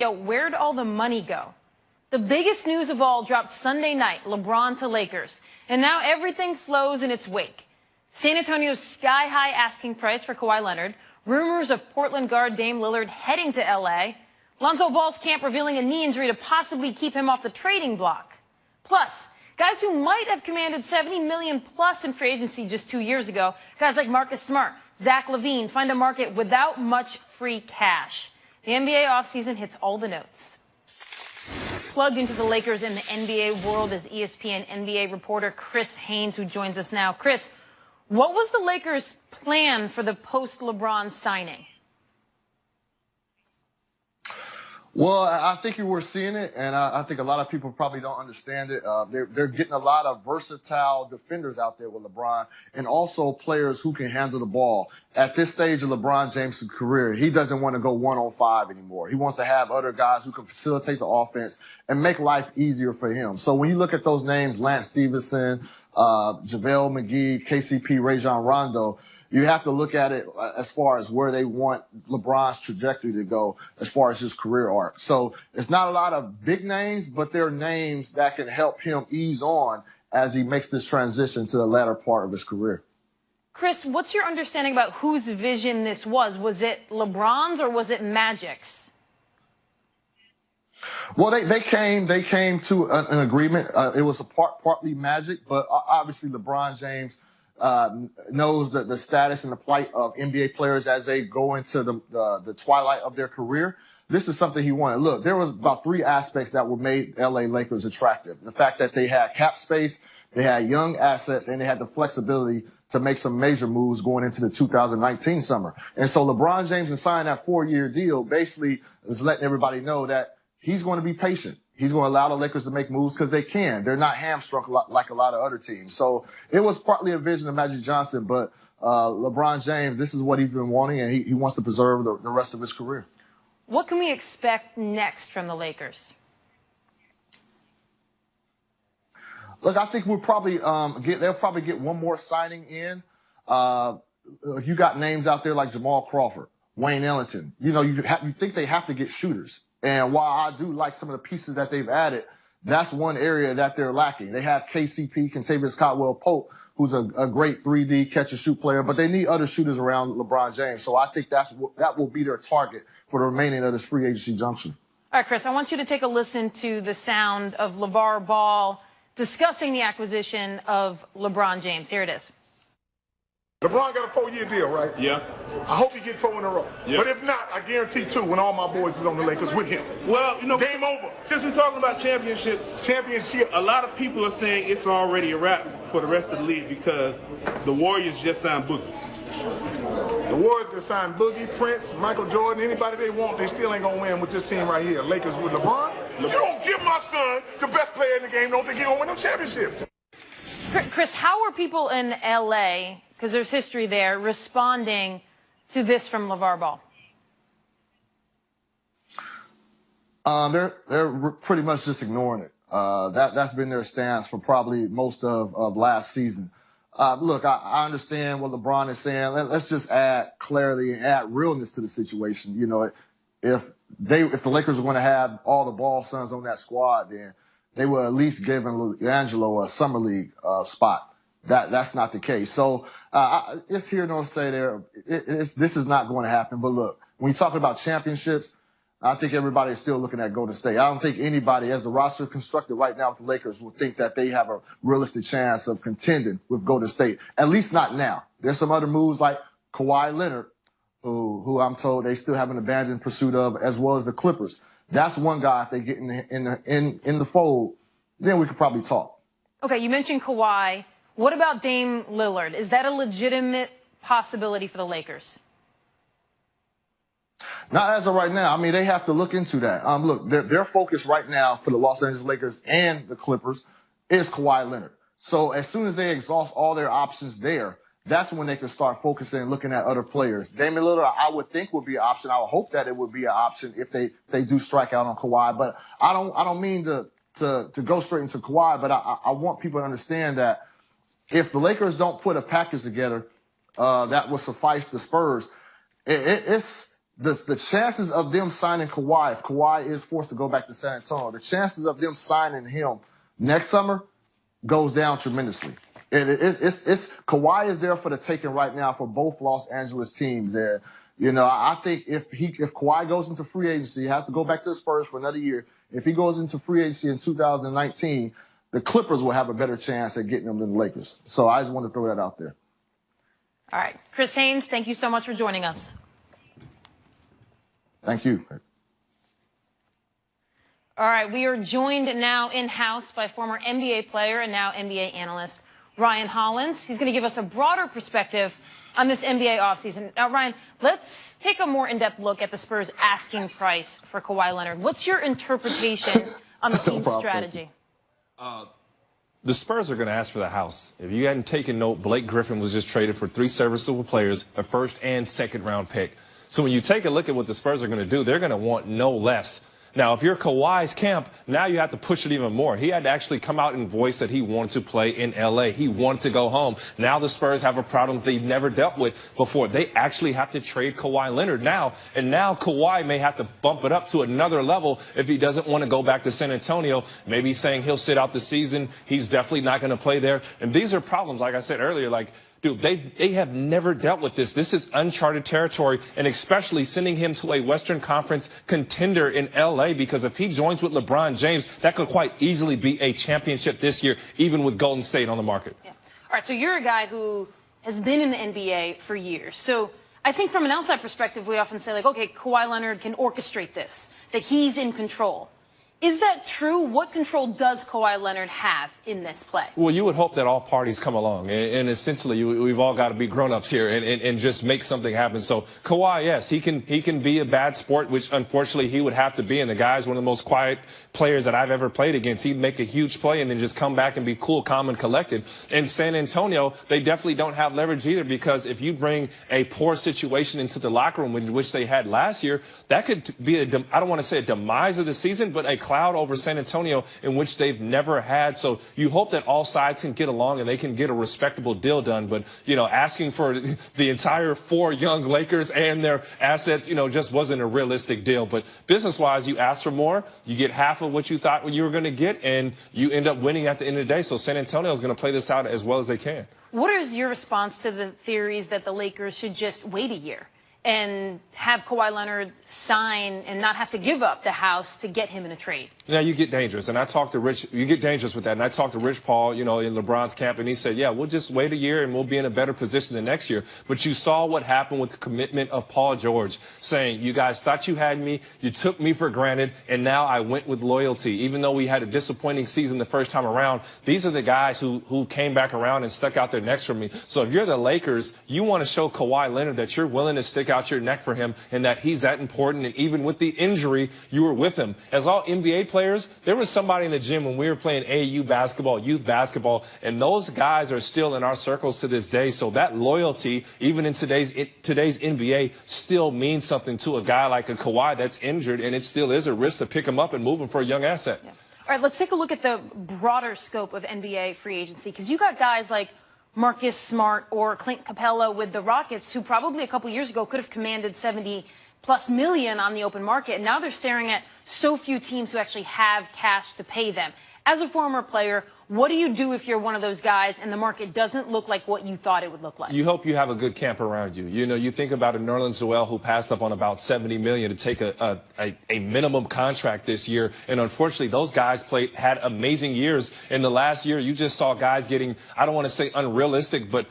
Yo, where'd all the money go? The biggest news of all dropped Sunday night, LeBron to Lakers. And now everything flows in its wake. San Antonio's sky-high asking price for Kawhi Leonard, rumors of Portland guard Dame Lillard heading to L.A., Lonzo Ball's camp revealing a knee injury to possibly keep him off the trading block. Plus, guys who might have commanded $70 million plus in free agency just 2 years ago, guys like Marcus Smart, Zach LaVine, find a market without much free cash. The NBA offseason hits all the notes. Plugged into the Lakers and the NBA world is ESPN NBA reporter Chris Haynes, who joins us now. Chris, what was the Lakers' plan for the post-LeBron signing? Well, I think you were seeing it, and I think a lot of people probably don't understand it. They're getting a lot of versatile defenders out there with LeBron, and also players who can handle the ball. At this stage of LeBron James' career, he doesn't want to go 1-on-5 anymore. He wants to have other guys who can facilitate the offense and make life easier for him. So when you look at those names, Lance Stevenson, JaVale McGee, KCP, Rajon Rondo, you have to look at it as far as where they want LeBron's trajectory to go as far as his career arc. So it's not a lot of big names, but they're names that can help him ease on as he makes this transition to the latter part of his career. Chris, what's your understanding about whose vision this was? Was it LeBron's or was it Magic's? Well, they came to an agreement. It was partly Magic, but obviously LeBron James knows the status and the plight of NBA players as they go into the twilight of their career. This is something he wanted. Look, there was about 3 aspects that were made LA Lakers attractive. The fact that they had cap space, they had young assets, and they had the flexibility to make some major moves going into the 2019 summer. And so LeBron James, in signing that 4-year deal, basically is letting everybody know that he's going to be patient. He's going to allow the Lakers to make moves because they can. They're not hamstrung like a lot of other teams. So it was partly a vision of Magic Johnson, but LeBron James, this is what he's been wanting, and he wants to preserve the rest of his career. What can we expect next from the Lakers? Look, I think we'll probably they'll probably get one more signing in. You got names out there like Jamal Crawford, Wayne Ellington. You know, you think they have to get shooters. And while I do like some of the pieces that they've added, that's one area that they're lacking. They have KCP, Kentavious Caldwell-Pope, who's a great 3D catch-and-shoot player, but they need other shooters around LeBron James. So I think that will be their target for the remaining of this free agency junction. All right, Chris, I want you to take a listen to the sound of Lavar Ball discussing the acquisition of LeBron James. Here it is. LeBron got a 4-year deal, right? Yeah. I hope he gets 4 in a row. Yeah. But if not, I guarantee 2 when all my boys is on the Lakers with him. Well, you know, game over. Since we're talking about championships, a lot of people are saying it's already a wrap for the rest of the league because the Warriors just signed Boogie. The Warriors can sign Boogie, Prince, Michael Jordan, anybody they want. They still ain't gonna win with this team right here. Lakers with LeBron. You don't give my son the best player in the game. Don't think he gonna win no championships. Chris, how are people in L.A., because there's history there, responding to this from Lavar Ball? They're pretty much just ignoring it. That's been their stance for probably most of last season. Look, I understand what LeBron is saying. Let's just add clarity and add realness to the situation. You know, if the Lakers are going to have all the ball sons on that squad, then they will at least give Angelo a summer league spot. That's not the case. So it's here nor say there. This is not going to happen. But look, when you talk about championships, I think everybody is still looking at Golden State. I don't think anybody, as the roster constructed right now with the Lakers, will think that they have a realistic chance of contending with Golden State. At least not now. There's some other moves like Kawhi Leonard, who I'm told they still have an abandoned pursuit of, as well as the Clippers. That's one guy. If they get in the fold, then we could probably talk. Okay, you mentioned Kawhi. What about Dame Lillard? Is that a legitimate possibility for the Lakers? Not as of right now. I mean, they have to look into that. Look, their focus right now for the Los Angeles Lakers and the Clippers is Kawhi Leonard. So as soon as they exhaust all their options there, that's when they can start focusing and looking at other players. Damian Lillard, I would think, would be an option. I would hope that it would be an option if they do strike out on Kawhi. But I don't mean to go straight into Kawhi, but I want people to understand that if the Lakers don't put a package together that will suffice the Spurs, it's the chances of them signing Kawhi, if Kawhi is forced to go back to San Antonio, the chances of them signing him next summer goes down tremendously. And it's Kawhi is there for the taking right now for both Los Angeles teams. And I think if Kawhi goes into free agency, he has to go back to the Spurs for another year. If he goes into free agency in 2019, the Clippers will have a better chance at getting him than the Lakers. So I just want to throw that out there. All right. Chris Haynes, thank you so much for joining us. Thank you. All right. We are joined now in-house by former NBA player and now NBA analyst Ryan Hollins. He's going to give us a broader perspective on this NBA offseason. Now, Ryan, let's take a more in-depth look at the Spurs' asking price for Kawhi Leonard. What's your interpretation on the team's strategy? The Spurs are going to ask for the house. If you hadn't taken note, Blake Griffin was just traded for 3 serviceable players, a first and second round pick. So when you take a look at what the Spurs are going to do, they're going to want no less. Now, if you're Kawhi's camp, now you have to push it even more. He had to actually come out and voice that he wanted to play in L.A. He wanted to go home. Now the Spurs have a problem they've never dealt with before. They actually have to trade Kawhi Leonard now. And now Kawhi may have to bump it up to another level if he doesn't want to go back to San Antonio. Maybe saying he'll sit out the season. He's definitely not going to play there. And these are problems, like I said earlier, dude, they have never dealt with this. This is uncharted territory, and especially sending him to a Western Conference contender in L.A. because if he joins with LeBron James, that could quite easily be a championship this year, even with Golden State on the market. Yeah. All right, so you're a guy who has been in the NBA for years. So I think from an outside perspective, we often say, okay, Kawhi Leonard can orchestrate this, that he's in control. Is that true? What control does Kawhi Leonard have in this play? Well, you would hope that all parties come along. And essentially, we've all got to be grown-ups here and just make something happen. So Kawhi, yes, he can be a bad sport, which unfortunately he would have to be. And the guy's one of the most quiet players that I've ever played against. He'd make a huge play and then just come back and be cool, calm, and collected. In San Antonio, they definitely don't have leverage either, because if you bring a poor situation into the locker room, which they had last year, that could be I don't want to say a demise of the season, but a cloud over San Antonio in which they've never had. So you hope that all sides can get along and they can get a respectable deal done. But, asking for the entire 4 young Lakers and their assets, just wasn't a realistic deal. But business-wise, you ask for more, you get half of what you thought you were going to get, and you end up winning at the end of the day. So San Antonio is going to play this out as well as they can. What is your response to the theories that the Lakers should just wait a year and have Kawhi Leonard sign and not have to give up the house to get him in a trade? Yeah, you get dangerous. And I talked to Rich. You get dangerous with that. And I talked to Rich Paul, in LeBron's camp, and he said, yeah, we'll just wait a year and we'll be in a better position the next year. But you saw what happened with the commitment of Paul George, saying, you guys thought you had me, you took me for granted, and now I went with loyalty. Even though we had a disappointing season the first time around, these are the guys who came back around and stuck out their necks for me. So if you're the Lakers, you want to show Kawhi Leonard that you're willing to stick out your neck for him and that he's that important. And even with the injury, you were with him. As all NBA players, there was somebody in the gym when we were playing AAU basketball, youth basketball, and those guys are still in our circles to this day. So that loyalty, even in today's NBA, still means something to a guy like a Kawhi that's injured, and it still is a risk to pick him up and move him for a young asset. Yeah. All right, let's take a look at the broader scope of NBA free agency, because you got guys like Marcus Smart or Clint Capella with the Rockets, who probably a couple years ago could have commanded $70+ million on the open market. And now they're staring at so few teams who actually have cash to pay them. As a former player, what do you do if you're one of those guys and the market doesn't look like what you thought it would look like? You hope you have a good camp around you. You think about a Nerlens Noel who passed up on about $70 million to take a minimum contract this year. And unfortunately, those guys had amazing years. In the last year, you just saw guys getting, I don't want to say unrealistic, but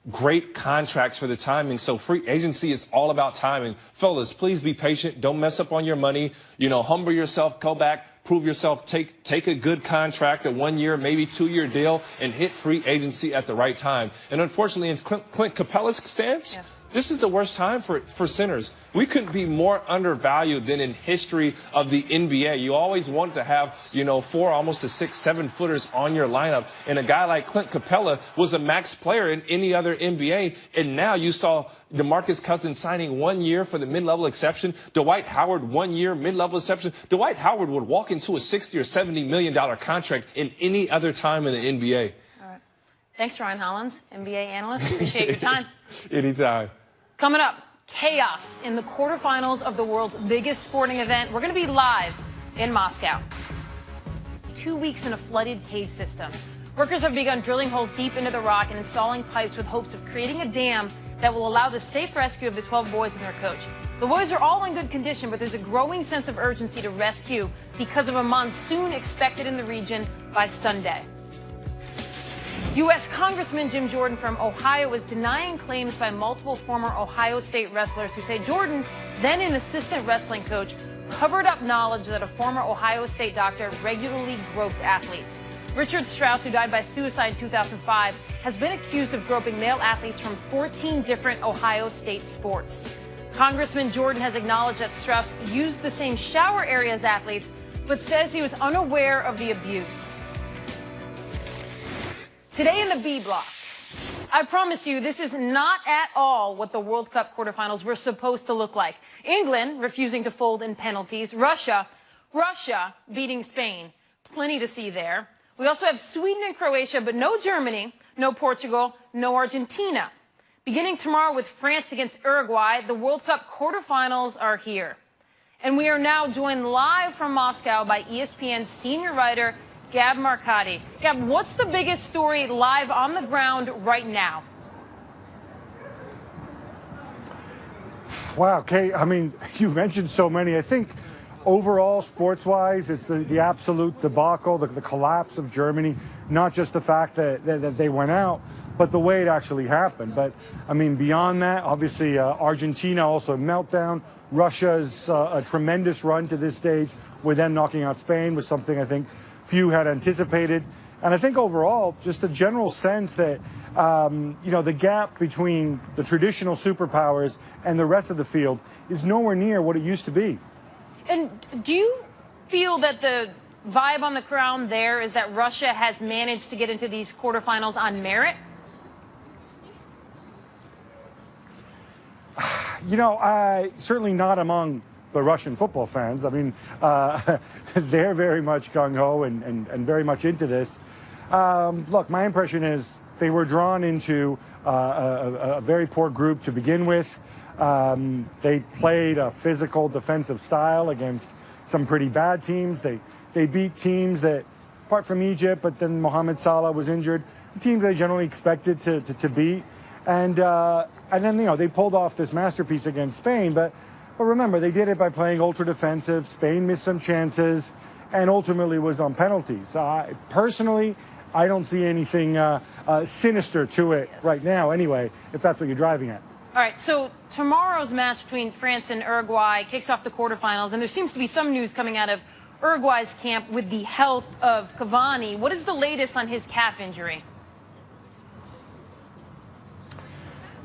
great contracts for the timing. So free agency is all about timing. Fellas, please be patient. Don't mess up on your money. Humble yourself, go back, prove yourself, take a good contract, a 1-year, maybe 2-year deal, and hit free agency at the right time. And unfortunately, in Clint Capella's stance, this is the worst time for centers. We couldn't be more undervalued than in history of the NBA. You always want to have, 4, almost to 6, 7 footers on your lineup. And a guy like Clint Capella was a max player in any other NBA. And now you saw DeMarcus Cousins signing 1 year for the mid-level exception. Dwight Howard, 1 year, mid-level exception. Dwight Howard would walk into a $60 or $70 million contract in any other time in the NBA. All right. Thanks, Ryan Hollins, NBA analyst. Appreciate your time. Anytime. Coming up, chaos in the quarterfinals of the world's biggest sporting event. We're going to be live in Moscow. 2 weeks in a flooded cave system. Workers have begun drilling holes deep into the rock and installing pipes with hopes of creating a dam that will allow the safe rescue of the 12 boys and their coach. The boys are all in good condition, but there's a growing sense of urgency to rescue because of a monsoon expected in the region by Sunday. U.S. Congressman Jim Jordan from Ohio is denying claims by multiple former Ohio State wrestlers who say Jordan, then an assistant wrestling coach, covered up knowledge that a former Ohio State doctor regularly groped athletes. Richard Strauss, who died by suicide in 2005, has been accused of groping male athletes from 14 different Ohio State sports. Congressman Jordan has acknowledged that Strauss used the same shower area as athletes, but says he was unaware of the abuse. Today in the B block, I promise you this is not at all what the World Cup quarterfinals were supposed to look like. England refusing to fold in penalties. Russia beating Spain. Plenty to see there. We also have Sweden and Croatia, but no Germany, no Portugal, no Argentina. Beginning tomorrow with France against Uruguay, the World Cup quarterfinals are here. And we are now joined live from Moscow by ESPN's senior writer, Gab Marcotti. Gab, what's the biggest story live on the ground right now? Wow, Kate, I mean, you mentioned so many. I think overall, sports-wise, it's the absolute debacle, the collapse of Germany, not just the fact that they went out, but the way it actually happened. But, I mean, beyond that, obviously, Argentina also a meltdown. Russia's a tremendous run to this stage with them knocking out Spain was something I think few had anticipated. And I think overall, just the general sense that, the gap between the traditional superpowers and the rest of the field is nowhere near what it used to be. And do you feel that the vibe on the ground there is that Russia has managed to get into these quarterfinals on merit? Certainly not among the Russian football fans. I mean, they're very much gung-ho and very much into this. Look, my impression is they were drawn into a very poor group to begin with. They played a physical defensive style against some pretty bad teams. They beat teams that, apart from Egypt, but then Mohamed Salah was injured, teams they generally expected to beat. And then, they pulled off this masterpiece against Spain. But remember, they did it by playing ultra defensive. Spain missed some chances and ultimately was on penalties. Personally, I don't see anything sinister to it right now anyway, if that's what you're driving at. All right, so tomorrow's match between France and Uruguay kicks off the quarterfinals, and there seems to be some news coming out of Uruguay's camp with the health of Cavani. What is the latest on his calf injury?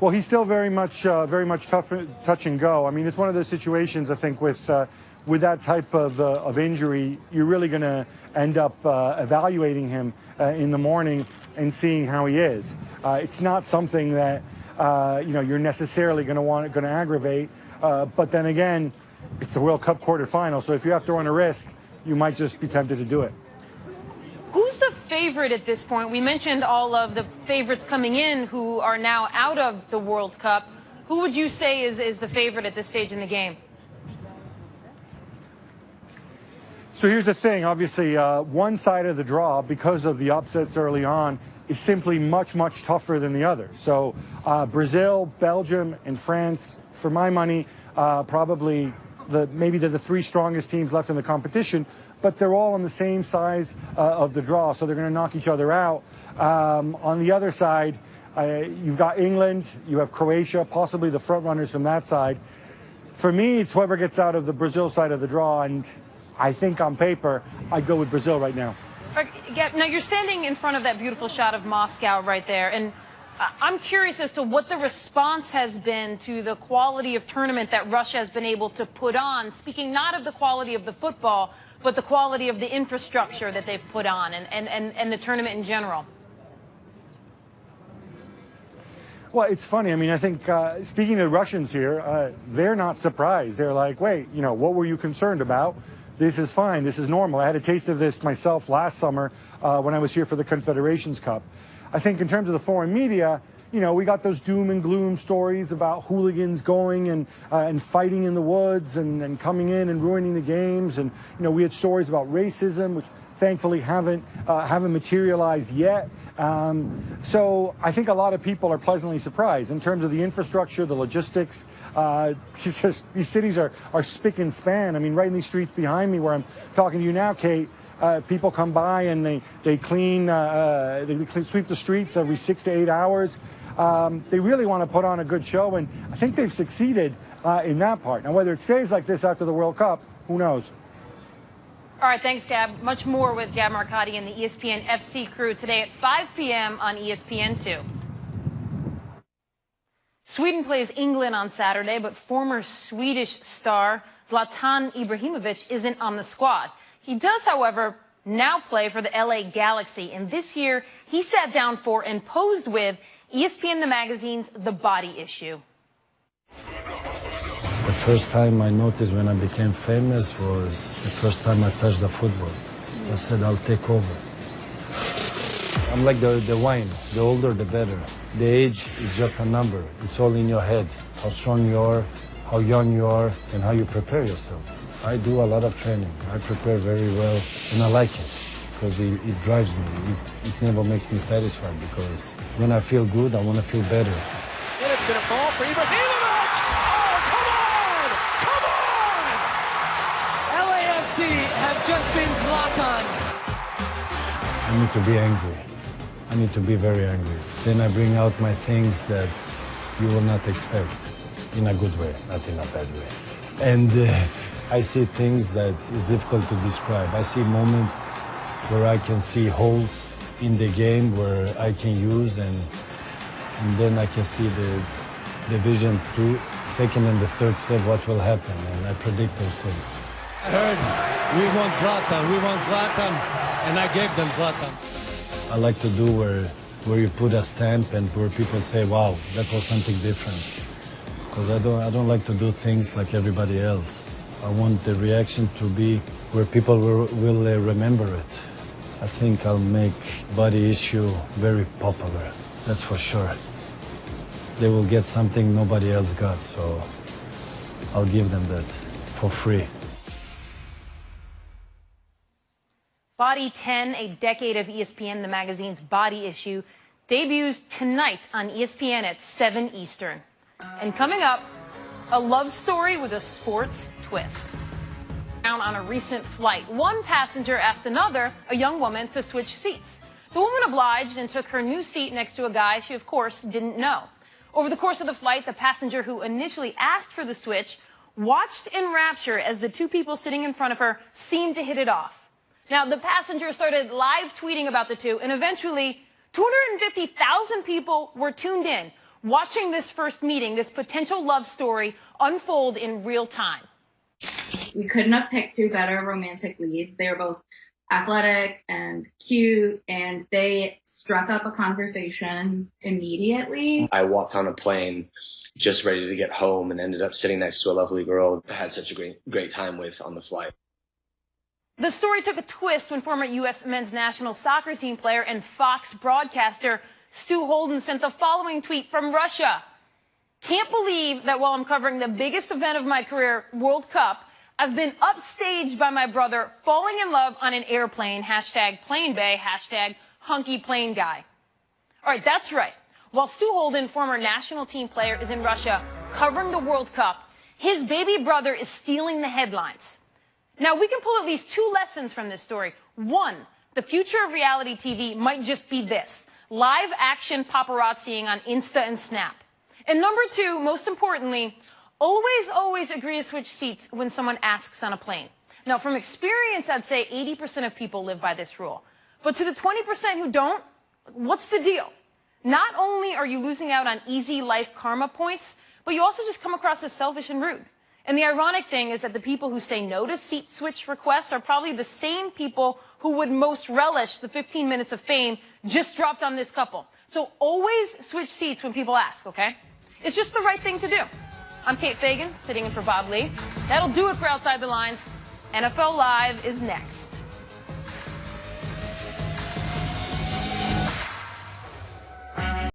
Well, he's still very much touch and go. I mean, it's one of those situations, I think, with that type of injury, you're really going to end up evaluating him in the morning and seeing how he is. It's not something that you're necessarily going to aggravate. But then again, it's a World Cup quarterfinal, so if you have to run a risk, you might just be tempted to do it. Who's the favorite at this point? We mentioned all of the favorites coming in who are now out of the World Cup. Who would you say is the favorite at this stage in the game? So here's the thing. Obviously, one side of the draw, because of the upsets early on, is simply much, much tougher than the other. So Brazil, Belgium, and France, for my money, probably maybe they're the three strongest teams left in the competition, but they're all on the same size of the draw, so they're going to knock each other out. On the other side, you've got England, you have Croatia, possibly the front runners from that side. For me, it's whoever gets out of the Brazil side of the draw, and I think on paper, I'd go with Brazil right now. Now, you're standing in front of that beautiful shot of Moscow right there, and I'm curious as to what the response has been to the quality of tournament that Russia has been able to put on, speaking not of the quality of the football, but the quality of the infrastructure that they've put on and the tournament in general. Well, it's funny. I mean, I think speaking to the Russians here, they're not surprised. They're like, wait, what were you concerned about? This is fine. This is normal. I had a taste of this myself last summer when I was here for the Confederations Cup. I think in terms of the foreign media, we got those doom and gloom stories about hooligans going and fighting in the woods and coming in and ruining the games. And, we had stories about racism, which thankfully haven't materialized yet. So I think a lot of people are pleasantly surprised in terms of the infrastructure, the logistics. These cities are spick and span. I mean, right in these streets behind me where I'm talking to you now, Kate, people come by and they sweep the streets every 6 to 8 hours. They really want to put on a good show, and I think they've succeeded in that part. Now, whether it stays like this after the World Cup, who knows? All right, thanks, Gab. Much more with Gab Marcotti and the ESPN FC crew today at 5 p.m. on ESPN2. Sweden plays England on Saturday, but former Swedish star Zlatan Ibrahimovic isn't on the squad. He does, however, now play for the LA Galaxy, and this year he sat down for and posed with ESPN the magazine's The Body Issue. The first time I noticed when I became famous was the first time I touched the football. I said, I'll take over. I'm like the wine, the older the better. The age is just a number. It's all in your head, how strong you are, how young you are, and how you prepare yourself. I do a lot of training. I prepare very well, and I like it because it drives me. It never makes me satisfied because when I feel good, I want to feel better. And it's going to fall for Ibrahimovic! Oh, come on! Come on! LAFC have just been Zlatan. I need to be angry. I need to be very angry. Then I bring out my things that you will not expect in a good way, not in a bad way. And I see things that is difficult to describe. I see moments where I can see holes in the game where I can use, and then I can see the vision to second and the third step, what will happen, and I predict those things. I heard we want Zlatan, and I gave them Zlatan. I like to do where you put a stamp and where people say, wow, that was something different. Because I don't like to do things like everybody else. I want the reaction to be where people will remember it. I think I'll make Body Issue very popular, that's for sure. They will get something nobody else got, so I'll give them that for free. Body 10, a decade of ESPN, the magazine's Body Issue, debuts tonight on ESPN at 7 Eastern. And coming up, a love story with a sports twist. On a recent flight, one passenger asked another, a young woman, to switch seats. The woman obliged and took her new seat next to a guy she, of course, didn't know. Over the course of the flight, the passenger who initially asked for the switch watched in rapture as the two people sitting in front of her seemed to hit it off. Now, the passenger started live tweeting about the two, and eventually 250,000 people were tuned in, watching this first meeting, this potential love story, unfold in real time. We couldn't have picked two better romantic leads. They were both athletic and cute, and they struck up a conversation immediately. I walked on a plane just ready to get home and ended up sitting next to a lovely girl I had such a great time with on the flight. The story took a twist when former U.S. men's national soccer team player and Fox broadcaster Stu Holden sent the following tweet from Russia. Can't believe that while I'm covering the biggest event of my career, World Cup, I've been upstaged by my brother falling in love on an airplane, hashtag plane bay, hashtag hunky plane guy. All right, that's right. While Stu Holden, former national team player, is in Russia covering the World Cup, his baby brother is stealing the headlines. Now, we can pull at least two lessons from this story. One, the future of reality TV might just be this: live action paparazziing on Insta and Snap. And number two, most importantly, always agree to switch seats when someone asks on a plane. Now, from experience, I'd say 80% of people live by this rule. But to the 20% who don't, what's the deal? Not only are you losing out on easy life karma points, but you also just come across as selfish and rude. And the ironic thing is that the people who say no to seat switch requests are probably the same people who would most relish the 15 minutes of fame just dropped on this couple. So always switch seats when people ask, okay? It's just the right thing to do. I'm Kate Fagan, sitting in for Bob Lee. That'll do it for Outside the Lines. NFL Live is next.